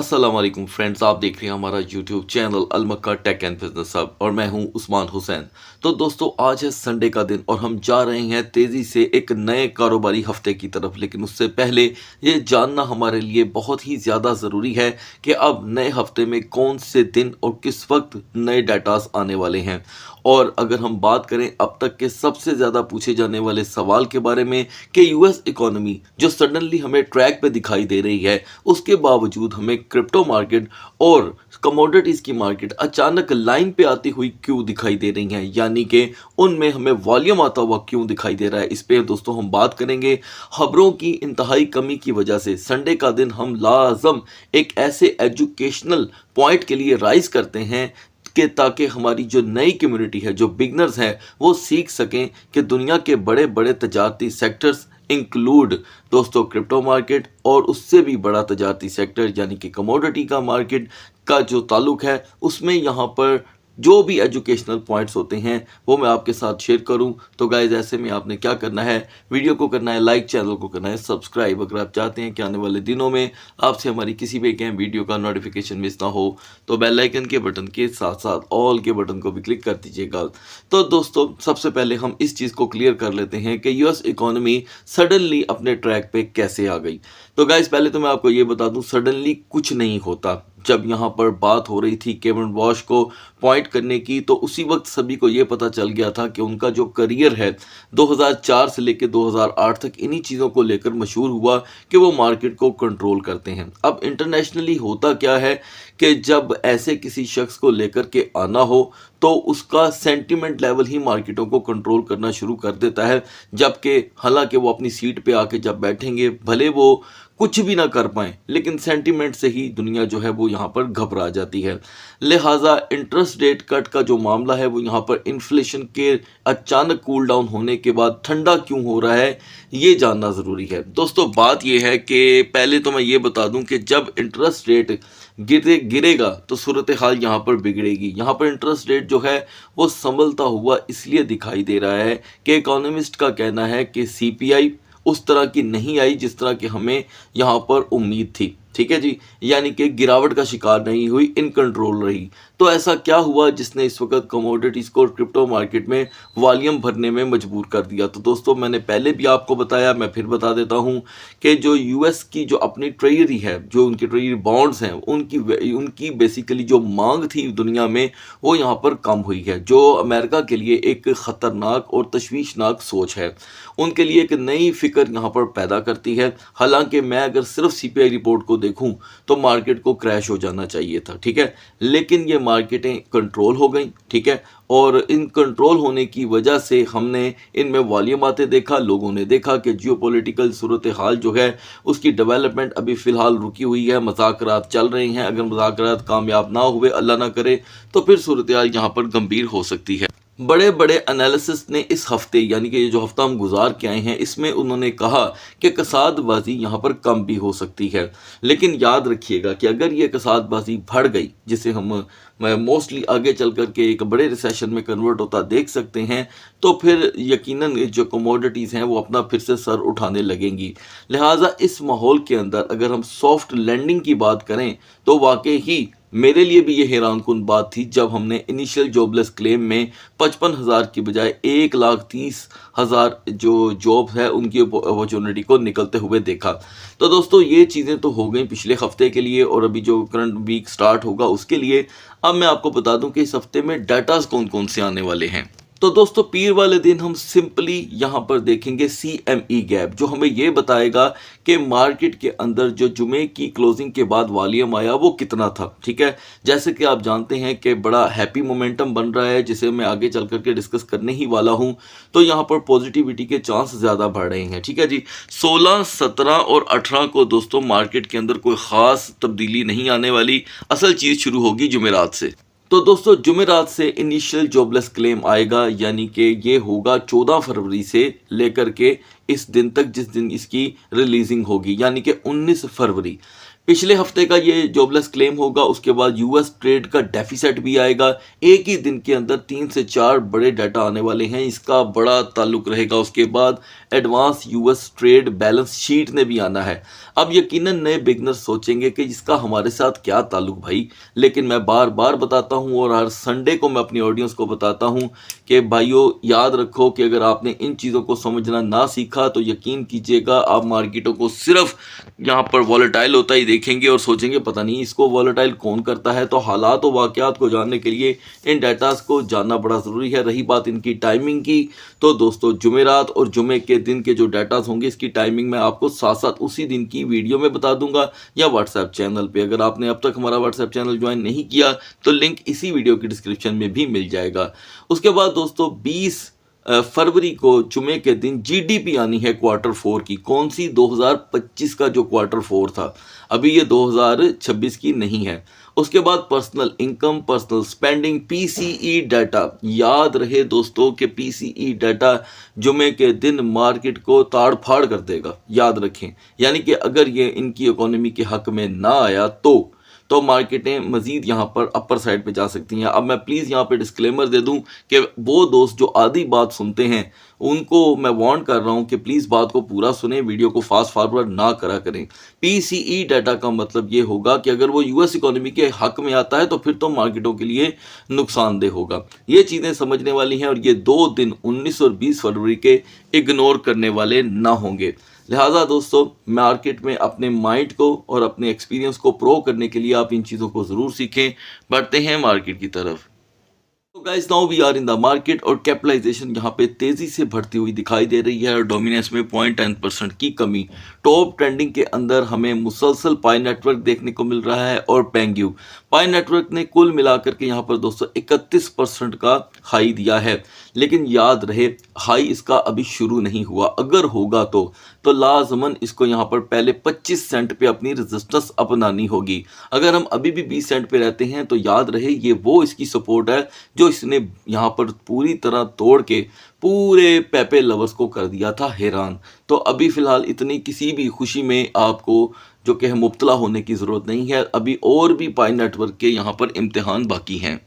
अस्सलाम वालेकुम फ्रेंड्स, आप देख रहे हैं हमारा यूट्यूब चैनल अलमक्का टेक एंड बिजनेस हब और मैं हूं उस्मान हुसैन। तो दोस्तों, आज है संडे का दिन और हम जा रहे हैं तेज़ी से एक नए कारोबारी हफ्ते की तरफ। लेकिन उससे पहले ये जानना हमारे लिए बहुत ही ज़्यादा ज़रूरी है कि अब नए हफ्ते में कौन से दिन और किस वक्त नए डाटास आने वाले हैं। और अगर हम बात करें अब तक के सबसे ज़्यादा पूछे जाने वाले सवाल के बारे में कि यूएस इकोनॉमी जो सडनली हमें ट्रैक पे दिखाई दे रही है, उसके बावजूद हमें क्रिप्टो मार्केट और कमोडिटीज़ की मार्केट अचानक लाइन पे आती हुई क्यों दिखाई दे रही हैं, यानी कि उनमें हमें वॉल्यूम आता हुआ क्यों दिखाई दे रहा है। इस पे दोस्तों हम बात करेंगे। खबरों की इंतहाई कमी की वजह से संडे का दिन हम लाजम एक ऐसे एजुकेशनल पॉइंट के लिए राइज करते हैं कि ताकि हमारी जो नई कम्युनिटी है, जो बिगनर्स हैं, वो सीख सकें कि दुनिया के बड़े बड़े तजारती सेक्टर्स इंक्लूड दोस्तों क्रिप्टो मार्केट और उससे भी बड़ा तजारती सेक्टर यानी कि कमोडिटी का मार्केट का जो ताल्लुक है, उसमें यहाँ पर जो भी एजुकेशनल पॉइंट्स होते हैं वो मैं आपके साथ शेयर करूं। तो गाइज, ऐसे में आपने क्या करना है, वीडियो को करना है लाइक, चैनल को करना है सब्सक्राइब। अगर आप चाहते हैं कि आने वाले दिनों में आपसे हमारी किसी भी एक वीडियो का नोटिफिकेशन मिस ना हो तो बेल आइकन के बटन के साथ साथ ऑल के बटन को भी क्लिक कर दीजिएगा। तो दोस्तों, सबसे पहले हम इस चीज़ को क्लियर कर लेते हैं कि यूएस इकोनॉमी सडनली अपने ट्रैक पे कैसे आ गई। तो गाइज, पहले तो मैं आपको ये बता दूं, सडनली कुछ नहीं होता। जब यहाँ पर बात हो रही थी केविन वॉश को पॉइंट करने की, तो उसी वक्त सभी को ये पता चल गया था कि उनका जो करियर है 2004 से लेकर 2008 तक इन्हीं चीज़ों को लेकर मशहूर हुआ कि वो मार्केट को कंट्रोल करते हैं। अब इंटरनेशनली होता क्या है कि जब ऐसे किसी शख्स को लेकर के आना हो तो उसका सेंटिमेंट लेवल ही मार्केटों को कंट्रोल करना शुरू कर देता है, जबकि हालांकि वो अपनी सीट पे आके जब बैठेंगे, भले वो कुछ भी ना कर पाएं, लेकिन सेंटिमेंट से ही दुनिया जो है वो यहाँ पर घबरा जाती है। लिहाजा इंटरेस्ट रेट कट का जो मामला है वो यहाँ पर इन्फ्लेशन के अचानक कूल डाउन होने के बाद ठंडा क्यों हो रहा है, ये जानना ज़रूरी है। दोस्तों, बात ये है कि पहले तो मैं ये बता दूं कि जब इंटरेस्ट रेट गिरेगा तो सूरत हाल यहाँ पर बिगड़ेगी। यहाँ पर इंटरेस्ट रेट जो है वो संभलता हुआ इसलिए दिखाई दे रहा है कि इकोनॉमिस्ट का कहना है कि सीपीआई उस तरह की नहीं आई जिस तरह की हमें यहाँ पर उम्मीद थी। ठीक है जी, यानी कि गिरावट का शिकार नहीं हुई, इन कंट्रोल रही। तो ऐसा क्या हुआ जिसने इस वक्त कमोडिटीज़ को क्रिप्टो मार्केट में वॉल्यूम भरने में मजबूर कर दिया। तो दोस्तों, मैंने पहले भी आपको बताया, मैं फिर बता देता हूं कि जो यूएस की जो अपनी ट्रेजरी है, जो उनकी ट्रेजरी बॉन्ड्स हैं, उनकी बेसिकली जो मांग थी दुनिया में वो यहाँ पर कम हुई है, जो अमेरिका के लिए एक ख़तरनाक और तशवीशनाक सोच है। उनके लिए एक नई फिक्र यहाँ पर पैदा करती है। हालांकि मैं अगर सिर्फ सीपीआई रिपोर्ट को देखूं तो मार्केट को क्रैश हो जाना चाहिए था, ठीक है, लेकिन ये मार्केटें कंट्रोल हो गई, ठीक है, और इन कंट्रोल होने की वजह से हमने इनमें वॉल्यूम आते देखा। लोगों ने देखा कि जियोपॉलिटिकल सूरत हाल जो है उसकी डेवलपमेंट अभी फ़िलहाल रुकी हुई है, मुज़ाकरात चल रहे हैं। अगर मुज़ाकरात कामयाब ना हुए, अल्लाह ना करे, तो फिर सूरत हाल यहाँ पर गंभीर हो सकती है। बड़े बड़े एनालिसिस ने इस हफ्ते, यानी कि ये जो हफ्ता हम गुजार के आए हैं, इसमें उन्होंने कहा कि कसादबाजी यहाँ पर कम भी हो सकती है। लेकिन याद रखिएगा कि अगर ये कसादबाजी बढ़ गई, जिसे हम मोस्टली आगे चल कर के एक बड़े रिसेशन में कन्वर्ट होता देख सकते हैं, तो फिर यकीनन जो कमोडिटीज़ हैं वो अपना फिर से सर उठाने लगेंगी। लिहाजा इस माहौल के अंदर अगर हम सॉफ्ट लैंडिंग की बात करें तो वाकई ही मेरे लिए भी ये हैरानकुन बात थी जब हमने इनिशियल जॉबलेस क्लेम में 55,000 की बजाय 1,30,000 जो जॉब है उनकी अपॉर्चुनिटी को निकलते हुए देखा। तो दोस्तों, ये चीज़ें तो हो गई पिछले हफ्ते के लिए, और अभी जो करंट वीक स्टार्ट होगा उसके लिए। अब मैं आपको बता दूं कि इस हफ्ते में डाटाज कौन कौन से आने वाले हैं। तो दोस्तों, पीर वाले दिन हम सिंपली यहाँ पर देखेंगे CME गैप, जो हमें ये बताएगा कि मार्केट के अंदर जो जुमे की क्लोजिंग के बाद वॉल्यूम आया वो कितना था। ठीक है, जैसे कि आप जानते हैं कि बड़ा हैप्पी मोमेंटम बन रहा है, जिसे मैं आगे चल करके डिस्कस करने ही वाला हूँ। तो यहाँ पर पॉजिटिविटी के चांस ज़्यादा बढ़ रहे हैं। ठीक है जी, 16, 17 और 18 को दोस्तों मार्केट के अंदर कोई ख़ास तब्दीली नहीं आने वाली। असल चीज़ शुरू होगी जुमेरात से। तो दोस्तों, जुमेरात से इनिशियल जॉबलेस क्लेम आएगा, यानी कि ये होगा 14 फरवरी से लेकर के इस दिन तक जिस दिन इसकी रिलीजिंग होगी, यानी कि 19 फरवरी। पिछले हफ्ते का ये जॉबलेस क्लेम होगा। उसके बाद यूएस ट्रेड का डेफिसिट भी आएगा। एक ही दिन के अंदर 3 से 4 बड़े डाटा आने वाले हैं, इसका बड़ा ताल्लुक रहेगा। उसके बाद advance US trade balance sheet ने भी आना है। अब यकीनन नए बिगनर्स सोचेंगे कि इसका हमारे साथ क्या ताल्लुक भाई, लेकिन मैं बार बार बताता हूँ और हर संडे को मैं अपनी ऑडियंस को बताता हूँ कि भाइयों याद रखो कि अगर आपने इन चीज़ों को समझना ना सीखा तो यकीन कीजिएगा आप मार्केटों को सिर्फ यहाँ पर वॉलेटाइल होता ही देखेंगे और सोचेंगे पता नहीं इसको वॉलेटाइल कौन करता है। तो हालात और वाक़यात को जानने के लिए इन डाटास को जानना बड़ा ज़रूरी है। रही बात इनकी टाइमिंग की, तो दोस्तों जुमेरात और जुमे के दिन के जो डाटास होंगे इसकी टाइमिंग मैं आपको साथ साथ उसी दिन की वीडियो में बता दूंगा या व्हाट्सएप चैनल पे। अगर आपने अब तक हमारा व्हाट्सएप चैनल ज्वाइन नहीं किया तो लिंक इसी वीडियो की डिस्क्रिप्शन में भी मिल जाएगा। उसके बाद दोस्तों 20 फरवरी को जुमे के दिन जीडीपी आनी है क्वार्टर 4 की। कौन सी? 2025 का जो क्वार्टर 4 था, अभी ये 2026 की नहीं है। उसके बाद personal income, personal spending, PCE data. याद रहे दोस्तों कि पीसीई डाटा जुमे के दिन मार्केट को ताड़ फाड़ कर देगा, याद रखें। यानी कि अगर ये इनकी इकोनॉमी के हक में ना आया तो मार्केटें मजीद यहाँ पर अपर साइड पे जा सकती हैं। अब मैं प्लीज़ यहाँ पे डिस्क्लेमर दे दूँ कि वो दोस्त जो आधी बात सुनते हैं उनको मैं वार्न कर रहा हूँ कि प्लीज़ बात को पूरा सुने, वीडियो को फास्ट फॉरवर्ड ना करा करें। पीसीई डाटा का मतलब ये होगा कि अगर वो यूएस इकोनॉमी के हक में आता है तो फिर तो मार्केटों के लिए नुकसानदेह होगा। ये चीज़ें समझने वाली हैं और ये 2 दिन 19 और 20 फरवरी के इग्नोर करने वाले ना होंगे। लिहाजा दोस्तों मार्केट में अपने माइंड को और अपने एक्सपीरियंस को प्रो करने के लिए आप इन चीज़ों को ज़रूर सीखें। बढ़ते हैं मार्केट की तरफ। तो guys now we are in the market और कैपिटलाइजेशन यहाँ पे तेजी से बढ़ती हुई दिखाई दे रही है और डोमिनेंस में 0.10% की कमी। टॉप ट्रेंडिंग के अंदर हमें मुसलसल पाई नेटवर्क देखने को मिल रहा है और पेंग्यू। पाई नेटवर्क ने कुल मिलाकर के यहाँ पर दोस्तों 31% का हाई दिया है, लेकिन याद रहे हाई इसका अभी शुरू नहीं हुआ। अगर होगा तो लाजमन इसको यहाँ पर पहले 25 सेंट पे अपनी रेजिस्टेंस अपनानी होगी। अगर हम अभी भी 20 सेंट पे रहते हैं तो याद रहे ये वो इसकी सपोर्ट है जो इसने यहाँ पर पूरी तरह तोड़ के पूरे पेपे लवर्स को कर दिया था हैरान। तो अभी फ़िलहाल इतनी किसी भी खुशी में आपको जो कि मुब्तला होने की ज़रूरत नहीं है। अभी और भी पाई नेटवर्क के यहाँ पर इम्तिहान बाकी हैं।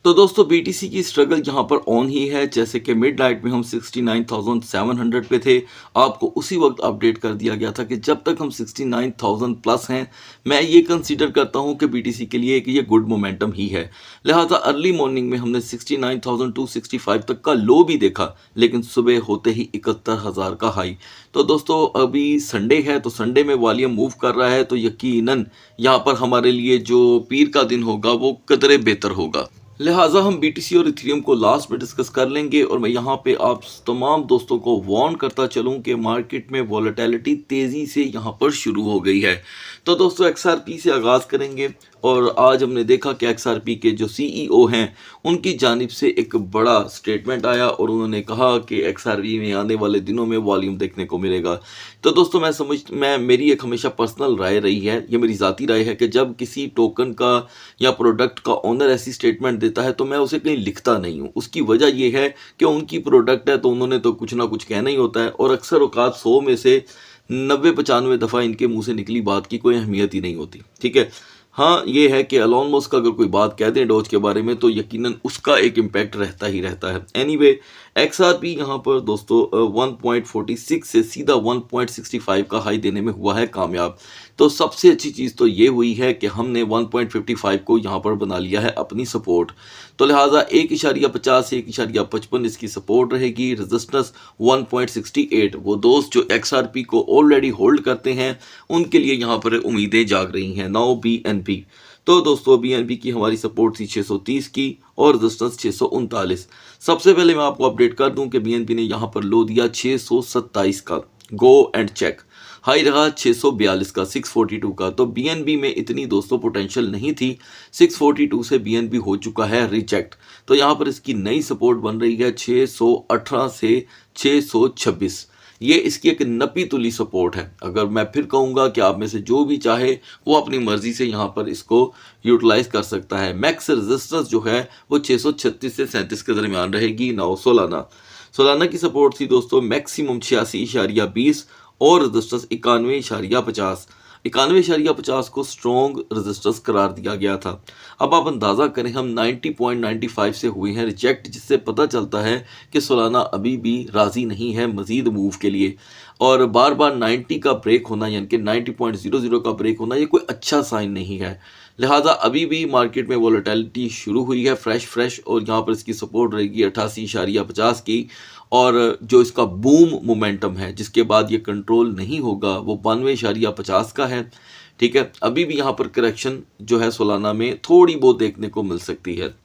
तो दोस्तों बीटीसी की स्ट्रगल यहाँ पर ऑन ही है। जैसे कि मिड नाइट में हम 69,700 पे थे, आपको उसी वक्त अपडेट कर दिया गया था कि जब तक हम 69,000 प्लस हैं मैं ये कंसीडर करता हूँ कि बीटीसी के लिए कि ये गुड मोमेंटम ही है। लिहाजा अर्ली मॉर्निंग में हमने 69,265 तक का लो भी देखा, लेकिन सुबह होते ही 71,000 का हाई। तो दोस्तों अभी संडे है तो संडे में वॉल्यूम मूव कर रहा है, तो यकीनन यहाँ पर हमारे लिए जो पीर का दिन होगा वो कदरे बेहतर होगा। लिहाजा हम बीटीसी और इथेरियम को लास्ट में डिस्कस कर लेंगे और मैं यहाँ पे आप तमाम दोस्तों को वार्न करता चलूँ कि मार्केट में वॉलेटिलिटी तेज़ी से यहाँ पर शुरू हो गई है। तो दोस्तों एक्सआरपी से आगाज़ करेंगे और आज हमने देखा कि एक्सआरपी के जो सीईओ हैं उनकी जानिब से एक बड़ा स्टेटमेंट आया और उन्होंने कहा कि एक्सआरपी में आने वाले दिनों में वॉल्यूम देखने को मिलेगा। तो दोस्तों मेरी एक हमेशा पर्सनल राय रही है, ये मेरी ज़ाती राय है कि जब किसी टोकन का या प्रोडक्ट का ओनर ऐसी स्टेटमेंट देता है तो मैं उसे कहीं लिखता नहीं हूँ। उसकी वजह यह है कि उनकी प्रोडक्ट है तो उन्होंने तो कुछ ना कुछ कहना ही होता है और अक्सर औकात 100 में से 90-95 दफ़ा इनके मुंह से निकली बात की कोई अहमियत ही नहीं होती। ठीक है, हाँ ये है कि एलोन मस्क अगर कोई बात कह दें डॉज के बारे में तो यकीनन उसका एक इम्पैक्ट रहता ही रहता है। एनीवे एक्सआरपी यहाँ पर दोस्तों 1.46 से सीधा 1.65 का हाई देने में हुआ है कामयाब। तो सबसे अच्छी चीज़ तो ये हुई है कि हमने 1.55 को यहाँ पर बना लिया है अपनी सपोर्ट। तो लिहाजा 1.50 से 1.55 इसकी सपोर्ट रहेगी। रेजिस्टेंस 1.68। वो दोस्त जो एक्सआरपी को ऑलरेडी होल्ड करते हैं उनके लिए यहाँ पर उम्मीदें जाग रही हैं। नाउ बीएनपी, तो दोस्तों बीएनपी की हमारी सपोर्ट थी 630 की और रेजिस्टेंस 639। सबसे पहले मैं आपको अपडेट कर दूं कि बीएनपी ने यहाँ पर लो दिया 627 का, गो एंड चेक। हाई रहा 642 का, 642 का। तो बीएनबी में इतनी दोस्तों पोटेंशियल नहीं थी, 642 से बीएनबी हो चुका है रिजेक्ट। तो यहाँ पर इसकी नई सपोर्ट बन रही है 618 से 626। ये इसकी एक नपी तुली सपोर्ट है। अगर मैं फिर कहूँगा कि आप में से जो भी चाहे वो अपनी मर्जी से यहाँ पर इसको यूटिलाइज कर सकता है। मैक्स रेजिस्टेंस जो है वो 636 से 37 के दरमियान रहेगी। नाउ सोलाना की सपोर्ट थी दोस्तों मैक्सिमम 86.20 और रेजिस्टेंस 91.50। 91.50 को स्ट्रॉन्ग रेजिस्टेंस करार दिया गया था। अब आप अंदाज़ा करें, हम 90.95 से हुए हैं रिजेक्ट, जिससे पता चलता है कि सोलाना अभी भी राज़ी नहीं है मज़ीद मूव के लिए। और बार बार 90 का ब्रेक होना, यानी कि 90.00 का ब्रेक होना, ये कोई अच्छा साइन नहीं है। लिहाजा अभी भी मार्केट में वॉलेटिलिटी शुरू हुई है फ्रेश, और यहाँ पर इसकी सपोर्ट रहेगी 88.50 की। और जो इसका बूम मोमेंटम है जिसके बाद ये कंट्रोल नहीं होगा, वो 92.50 का है। ठीक है, अभी भी यहाँ पर करेक्शन जो है सोलाना में थोड़ी बहुत देखने को मिल सकती है।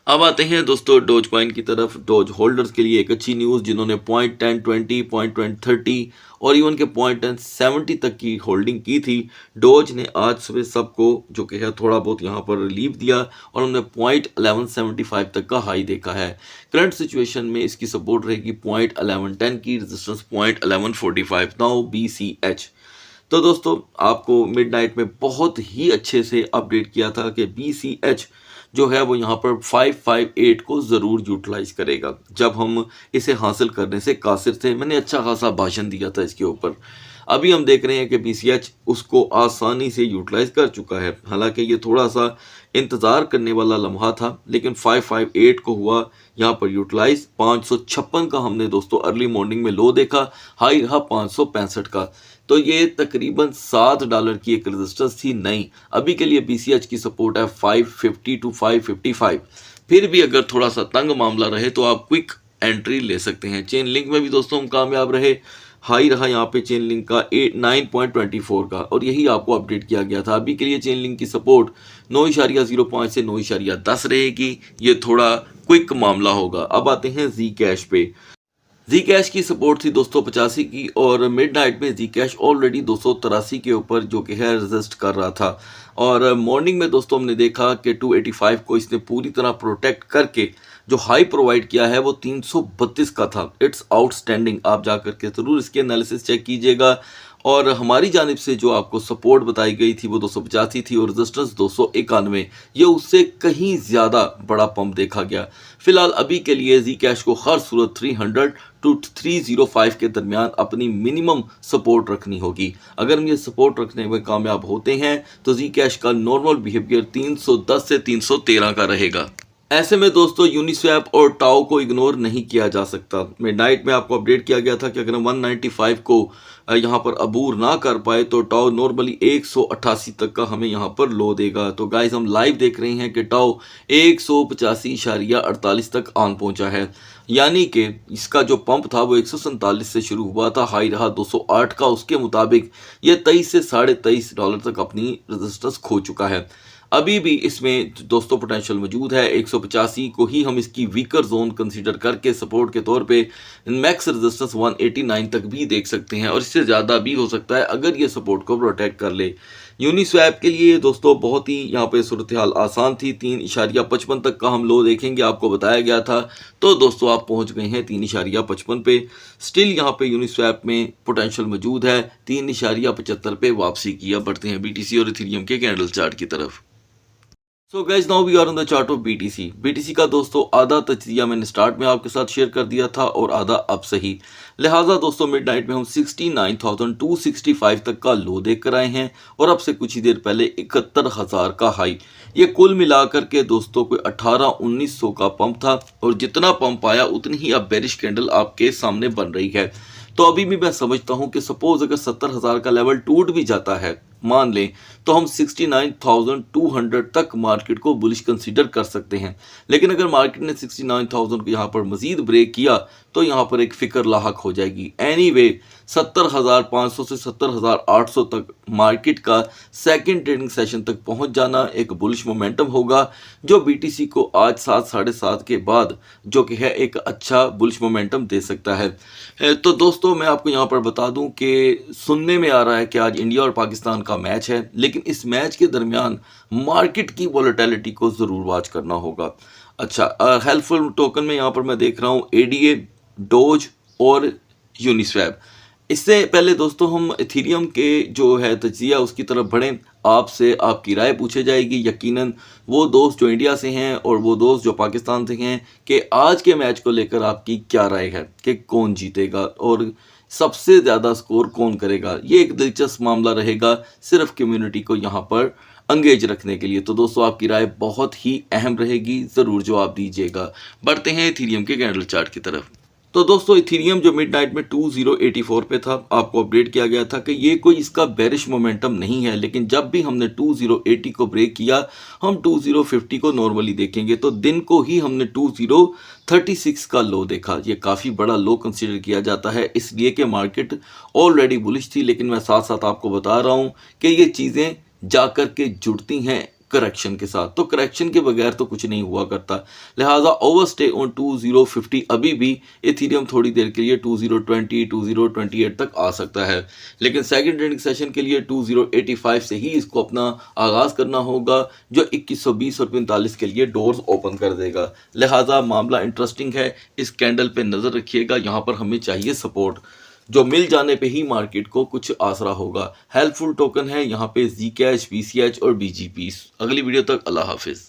अब आते हैं दोस्तों डोज कॉइन की तरफ। डोज होल्डर्स के लिए एक अच्छी न्यूज़, जिन्होंने 0.1020, 0.1030 और इवन के 0.1070 तक की होल्डिंग की थी, डोज ने आज सुबह सबको जो कि है थोड़ा बहुत यहाँ पर रिलीफ दिया और हमने 0.1175 तक का हाई देखा है। करंट सिचुएशन में इसकी सपोर्ट रहेगी 0.1110 की, रेजिस्टेंस 0.1145। Now BCH। तो दोस्तों आपको मिडनाइट में बहुत ही अच्छे से अपडेट किया था कि BCH जो है वो यहाँ पर 558 को ज़रूर यूटिलाइज करेगा। जब हम इसे हासिल करने से कासिर थे, मैंने अच्छा खासा भाषण दिया था इसके ऊपर। अभी हम देख रहे हैं कि BCH उसको आसानी से यूटिलाइज कर चुका है। हालांकि ये थोड़ा सा इंतज़ार करने वाला लम्हा था, लेकिन 558 को हुआ यहाँ पर यूटिलाइज। 556 का हमने दोस्तों अर्ली मॉर्निंग में लो देखा, हाई रहा 565 का। तो ये तकरीबन $7 की एक रेजिस्टेंस थी। नहीं, अभी के लिए BCH की सपोर्ट है 550 टू 555। फिर भी अगर थोड़ा सा तंग मामला रहे तो आप क्विक एंट्री ले सकते हैं। चेन लिंक में भी दोस्तों हम कामयाब रहे, हाई रहा यहाँ पे चेन लिंक का 9.24 का, और यही आपको अपडेट किया गया था। अभी के लिए चेन लिंक की सपोर्ट 9.05 से 9.10 रहेगी। ये थोड़ा क्विक मामला होगा। अब आते हैं जी कैश पे। जी कैश की सपोर्ट थी 285 की, और मिडनाइट में जी कैश ऑलरेडी 283 के ऊपर जो कि है रेजिस्ट कर रहा था। और मॉर्निंग में दोस्तों हमने देखा कि 285 को इसने पूरी तरह प्रोटेक्ट करके जो हाई प्रोवाइड किया है वो 332 का था। It's outstanding. आप जाकर के ज़रूर इसके एनालिसिस चेक कीजिएगा। और हमारी जानिब से जो आपको सपोर्ट बताई गई थी वो 285 थी और रेजिस्टेंस 291। ये उससे कहीं ज़्यादा बड़ा पंप देखा गया। फिलहाल अभी के लिए जी कैश को हर सूरत 300 टू 305 के दरमियान अपनी मिनिमम सपोर्ट रखनी होगी। अगर हम ये सपोर्ट रखने में कामयाब होते हैं तो जी कैश का नॉर्मल बिहेवियर 310 से 313 का रहेगा। ऐसे में दोस्तों यूनिस्वैप और टाओ को इग्नोर नहीं किया जा सकता। मिडनाइट में आपको अपडेट किया गया था कि अगर हम 195 को यहाँ पर अबूर ना कर पाए तो टाओ नॉर्मली 188 तक का हमें यहाँ पर लो देगा। तो गाइस हम लाइव देख रहे हैं कि टाओ 185.48 तक आन पहुँचा है, यानी कि इसका जो पंप था वो 147 से शुरू हुआ था, हाई रहा 208 का। उसके मुताबिक ये 23 से $23.5 तक अपनी रेजिस्टेंस खो चुका है। अभी भी इसमें दोस्तों पोटेंशियल मौजूद है। 185 को ही हम इसकी वीकर जोन कंसीडर करके सपोर्ट के तौर पे मैक्स रेजिस्टेंस 189 तक भी देख सकते हैं, और इससे ज़्यादा भी हो सकता है अगर ये सपोर्ट को प्रोटेक्ट कर ले। यूनिस्वैप के लिए दोस्तों बहुत ही यहाँ पे सूरत हाल आसान थी। 3.55 तक का हम लो देखेंगे, आपको बताया गया था। तो दोस्तों आप पहुँच गए हैं 3.55 पे। स्टिल यहाँ पे यूनिस्वैप में पोटेंशियल मौजूद है 3.75 पे वापसी की। अब बढ़ते हैं BTC और इथेरियम के कैंडल चार्ट की तरफ। So guys now we are on the chart of BTC का दोस्तों आधा तजिया मैंने स्टार्ट में आपके साथ शेयर कर दिया था और आधा अब सही। लिहाजा दोस्तों मिडनाइट में हम 69,265 तक का लो देख कर आए हैं और अब से कुछ ही देर पहले 71,000 का हाई। ये कुल मिलाकर के दोस्तों कोई 18-1900 का पंप था, और जितना पंप आया उतनी ही अब बेरिश कैंडल आपके सामने बन रही है। तो अभी भी मैं समझता हूं कि सपोज अगर 70,000 का लेवल टूट भी जाता है, मान लें, तो हम 69,200 तक मार्केट को बुलिश कंसीडर कर सकते हैं। लेकिन अगर मार्केट ने 69,000 को यहाँ पर मजीद ब्रेक किया तो यहाँ पर एक फिक्र लाहक हो जाएगी। एनीवे 70,500 से 70,800 तक मार्केट का सेकंड ट्रेडिंग सेशन तक पहुँच जाना एक बुलिश मोमेंटम होगा, जो BTC को आज 7-7:30 के बाद जो कि है एक अच्छा बुलिश मोमेंटम दे सकता है। तो दोस्तों मैं आपको यहाँ पर बता दूं कि सुनने में आ रहा है कि आज इंडिया और पाकिस्तान का मैच है, लेकिन इस मैच के दरमियान मार्केट की वॉलेटिलिटी को ज़रूर वॉच करना होगा। अच्छा, हेल्पफुल टोकन में यहाँ पर मैं देख रहा हूँ ADA, डोज और यूनिस्वैप। इससे पहले दोस्तों हम इथेरियम के जो है तजिया उसकी तरफ बढ़ें। आपसे आपकी राय पूछी जाएगी, यकीनन वो दोस्त जो इंडिया से हैं और वो दोस्त जो पाकिस्तान से हैं, कि आज के मैच को लेकर आपकी क्या राय है कि कौन जीतेगा। और सबसे ज़्यादा स्कोर कौन करेगा, ये एक दिलचस्प मामला रहेगा सिर्फ कम्युनिटी को यहाँ पर अंगेज रखने के लिए। तो दोस्तों आपकी राय बहुत ही अहम रहेगी, ज़रूर जवाब दीजिएगा। बढ़ते हैं इथीरियम के कैंडल चार्ट की तरफ। तो दोस्तों इथीरियम जो मिडनाइट में 2084 पे था, आपको अपडेट किया गया था कि ये कोई इसका बेरिश मोमेंटम नहीं है, लेकिन जब भी हमने 2080 को ब्रेक किया हम 2050 को नॉर्मली देखेंगे। तो दिन को ही हमने 2036 का लो देखा, ये काफ़ी बड़ा लो कंसीडर किया जाता है, इसलिए कि मार्केट ऑलरेडी बुलिश थी। लेकिन मैं साथ साथ आपको बता रहा हूँ कि ये चीज़ें जा कर के जुड़ती हैं करेक्शन के साथ, तो करेक्शन के बगैर तो कुछ नहीं हुआ करता। लिहाजा ओवरस्टे ऑन 2050 अभी भी इथीरियम थोड़ी देर के लिए 2020 2028 तक आ सकता है, लेकिन सेकंड ट्रेडिंग सेशन के लिए 2085 से ही इसको अपना आगाज करना होगा, जो 2120 और 45 के लिए डोर्स ओपन कर देगा। लिहाजा मामला इंटरेस्टिंग है, इस कैंडल पे नजर रखिएगा, यहाँ पर हमें चाहिए सपोर्ट, जो मिल जाने पे ही मार्केट को कुछ आसरा होगा। हेल्पफुल टोकन है यहाँ पे Zcash, BCH और BGP। अगली वीडियो तक अल्लाह हाफिज।